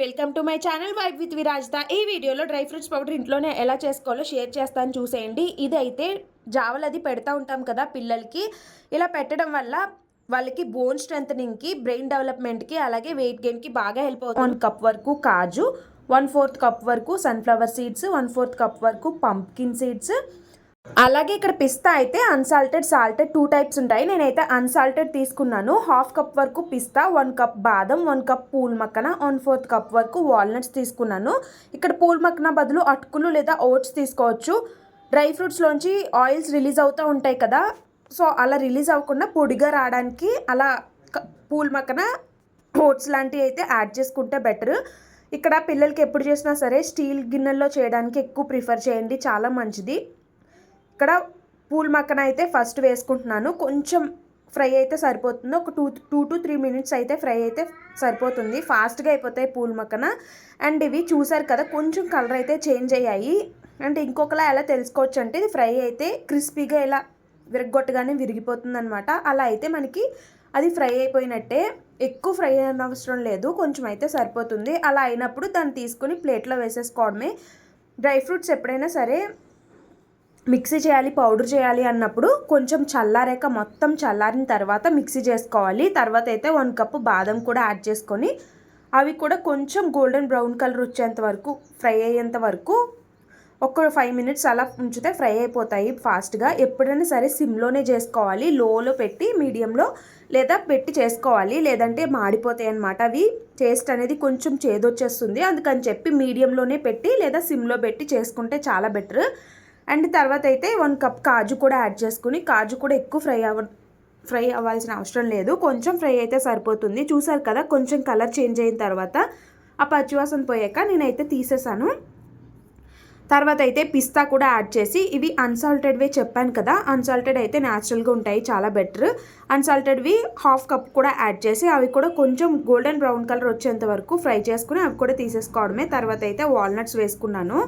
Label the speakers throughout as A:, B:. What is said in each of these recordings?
A: Welcome to my channel vibe with Virajita. ఈ వీడియోలో dry fruits powder ఇంట్లోనే ఎలా చేసుకోవాలో షేర్ చేస్తాను, చూసేయండి. ఇదైతే జావలు అది పెడతా ఉంటాం కదా పిల్లలకి. ఇలా పెట్టడం వల్ల వాళ్ళకి బోన్ స్ట్రెంథనింగ్కి, బ్రెయిన్ డెవలప్మెంట్కి, అలాగే వెయిట్ గెయిన్కి బాగా హెల్ప్ అవుతుంది. 1 కప్ వరకు కాజు, 1/4 కప్ వరకు సన్ఫ్లవర్ సీడ్స్, 1/4 కప్ వరకు పంప్కిన్ సీడ్స్, అలాగే ఇక్కడ పిస్తా అయితే అన్సాల్టెడ్, సాల్టెడ్ 2 టైప్స్ ఉంటాయి. నేనైతే అన్సాల్టెడ్ తీసుకున్నాను. 1/2 కప్ వరకు పిస్తా, 1 కప్ బాదం, 1 కప్ పూల్ మక్కన, 1/4 కప్ వరకు వాల్నట్స్ తీసుకున్నాను. ఇక్కడ పూల్ మక్కన బదులు అటుకులు లేదా ఓట్స్ తీసుకోవచ్చు. డ్రై ఫ్రూట్స్లోంచి ఆయిల్స్ రిలీజ్ అవుతూ ఉంటాయి కదా, సో అలా రిలీజ్ అవ్వకుండా పొడిగా రావడానికి అలా పూల్ మక్కన, ఓట్స్ లాంటివి అయితే యాడ్ చేసుకుంటే బెటర్. ఇక్కడ పిల్లలకి ఎప్పుడు చేసినా సరే స్టీల్ గిన్నెల్లో చేయడానికి ఎక్కువ ప్రిఫర్ చేయండి, చాలా మంచిది. ఇక్కడ పూల్ మక్కన అయితే ఫస్ట్ వేసుకుంటున్నాను. కొంచెం ఫ్రై అయితే సరిపోతుంది. ఒక 2 to 3 minutes అయితే ఫ్రై అయితే సరిపోతుంది. ఫాస్ట్గా అయిపోతాయి పూల్ మక్కన. అండ్ ఇవి చూసారు కదా, కొంచెం కలర్ అయితే చేంజ్ అయ్యాయి. అండ్ ఇంకొకలా ఎలా తెలుసుకోవచ్చు అంటే, ఇది ఫ్రై అయితే క్రిస్పీగా ఇలా విరగొట్టగానే విరిగిపోతుంది అనమాట. అలా అయితే మనకి అది ఫ్రై అయిపోయినట్టే. ఎక్కువ ఫ్రై అయిన అవసరం లేదు, కొంచెం అయితే సరిపోతుంది. అలా అయినప్పుడు దాన్ని తీసుకుని ప్లేట్లో వేసేసుకోవడమే. డ్రై ఫ్రూట్స్ ఎప్పుడైనా సరే మిక్సీ చేయాలి, పౌడర్ చేయాలి అన్నప్పుడు కొంచెం చల్లారాక, మొత్తం చల్లారిన తర్వాత మిక్సీ చేసుకోవాలి. తర్వాత అయితే 1 కప్ బాదం కూడా యాడ్ చేసుకొని అవి కూడా కొంచెం గోల్డెన్ బ్రౌన్ కలర్ వచ్చేంత వరకు, ఫ్రై అయ్యేంత వరకు ఒక 5 minutes అలా ఉంచితే ఫ్రై అయిపోతాయి ఫాస్ట్గా. ఎప్పుడైనా సరే సిమ్లోనే చేసుకోవాలి, లోలో పెట్టి, మీడియంలో లేదా పెట్టి చేసుకోవాలి, లేదంటే మాడిపోతాయి అన్నమాట. అవి టేస్ట్ అనేది కొంచెం చేదొచ్చేస్తుంది. అందుకని చెప్పి మీడియంలోనే పెట్టి లేదా సిమ్లో పెట్టి చేసుకుంటే చాలా బెటర్. అండ్ తర్వాత అయితే 1 కప్ కాజు కూడా యాడ్ చేసుకుని, కాజు కూడా ఎక్కువ ఫ్రై అవ్వాల్సిన అవసరం లేదు, కొంచెం ఫ్రై అయితే సరిపోతుంది. చూసారు కదా, కొంచెం కలర్ చేంజ్ అయిన తర్వాత ఆ పచ్చివాసన పోయాక నేనైతే తీసేసాను. తర్వాత అయితే పిస్తా కూడా యాడ్ చేసి, ఇవి అన్సాల్టెడ్వే చెప్పాను కదా, అన్సాల్టెడ్ అయితే న్యాచురల్గా ఉంటాయి, చాలా బెటర్. అన్సాల్టెడ్వి 1/2 కప్ కూడా యాడ్ చేసి అవి కూడా కొంచెం గోల్డెన్ బ్రౌన్ కలర్ వచ్చేంత వరకు ఫ్రై చేసుకుని అవి కూడా తీసేసుకోవడమే. తర్వాత అయితే వాల్నట్స్ వేసుకున్నాను.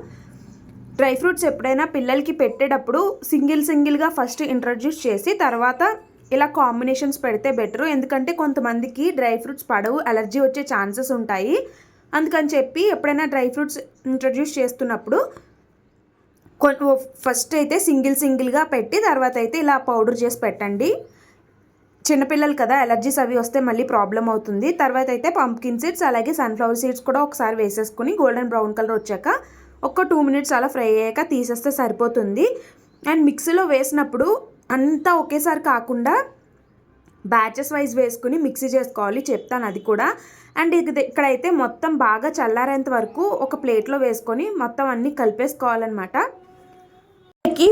A: డ్రై ఫ్రూట్స్ ఎప్పుడైనా పిల్లలకి పెట్టేటప్పుడు సింగిల్గా ఫస్ట్ ఇంట్రడ్యూస్ చేసి తర్వాత ఇలా కాంబినేషన్స్ పెడితే బెటరు. ఎందుకంటే కొంతమందికి డ్రై ఫ్రూట్స్ పడవు, అలర్జీ వచ్చే ఛాన్సెస్ ఉంటాయి. అందుకని చెప్పి ఎప్పుడైనా డ్రై ఫ్రూట్స్ ఇంట్రడ్యూస్ చేస్తున్నప్పుడు ఫస్ట్ అయితే సింగిల్గా పెట్టి తర్వాత అయితే ఇలా పౌడర్ చేసి పెట్టండి. చిన్నపిల్లలు కదా, అలర్జీస్ అవి వస్తే మళ్ళీ ప్రాబ్లం అవుతుంది. తర్వాత అయితే పంప్కిన్ సీడ్స్ అలాగే సన్ఫ్లవర్ సీడ్స్ కూడా ఒకసారి వేసేసుకుని గోల్డెన్ బ్రౌన్ కలర్ వచ్చాక ఒక 2 minutes అలా ఫ్రై అయ్యాక తీసేస్తే సరిపోతుంది. అండ్ మిక్సీలో వేసినప్పుడు అంతా ఒకేసారి కాకుండా బ్యాచెస్ వైజ్ వేసుకుని మిక్సీ చేసుకోవాలి, చెప్తాను అది కూడా. అండ్ ఇక్కడైతే మొత్తం బాగా చల్లారేంత వరకు ఒక ప్లేట్లో వేసుకొని మొత్తం అన్నీ కలిపేసుకోవాలన్నమాట.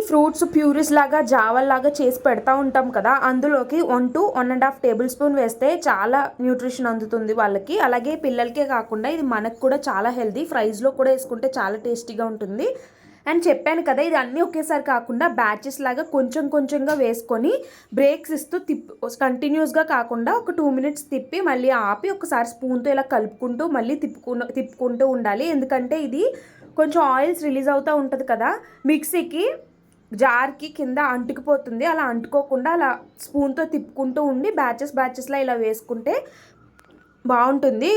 A: ఫ్రూట్స్ ప్యూరీస్ లాగా, జావల్లాగా చేసి పెడతా ఉంటాం కదా, అందులోకి 1 to 1.5 tablespoon వేస్తే చాలా న్యూట్రిషన్ అందుతుంది వాళ్ళకి. అలాగే పిల్లలకే కాకుండా ఇది మనకు కూడా చాలా హెల్తీ. ఫ్రైస్లో కూడా వేసుకుంటే చాలా టేస్టీగా ఉంటుంది. అండ్ చెప్పాను కదా, ఇది అన్నీ ఒకేసారి కాకుండా బ్యాచెస్ లాగా కొంచెంగా వేసుకొని బ్రేక్స్ ఇస్తూ కంటిన్యూస్గా కాకుండా ఒక 2 minutes తిప్పి మళ్ళీ ఆపి ఒకసారి స్పూన్తో ఇలా కలుపుకుంటూ మళ్ళీ తిప్పుకుంటూ ఉండాలి. ఎందుకంటే ఇది కొంచెం ఆయిల్స్ రిలీజ్ అవుతూ ఉంటుంది కదా, మిక్సీకి జార్కి కింద అంటుకుపోతుంది. అలా అంటుకోకుండా అలా స్పూన్తో తిప్పుకుంటూ ఉండి బ్యాచెస్లా ఇలా వేసుకుంటే బాగుంటుంది.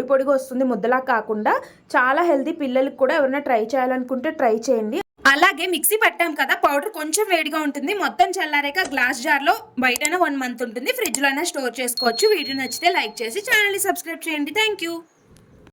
A: పొడిగా వస్తుంది, ముద్దలా కాకుండా. చాలా హెల్తీ. పిల్లలకి కూడా ఎవరైనా ట్రై చేయాలనుకుంటే ట్రై చేయండి. అలాగే మిక్సీ పట్టాం కదా, పౌడర్ కొంచెం వేడిగా ఉంటుంది. మొత్తం చల్లారాక గ్లాస్ జార్లో బయటైనా 1 month ఉంటుంది, ఫ్రిడ్జ్లో అయినా స్టోర్ చేసుకోవచ్చు. వీడియో నచ్చితే లైక్ చేసి ఛానల్ని సబ్స్క్రైబ్ చేయండి. Thank you.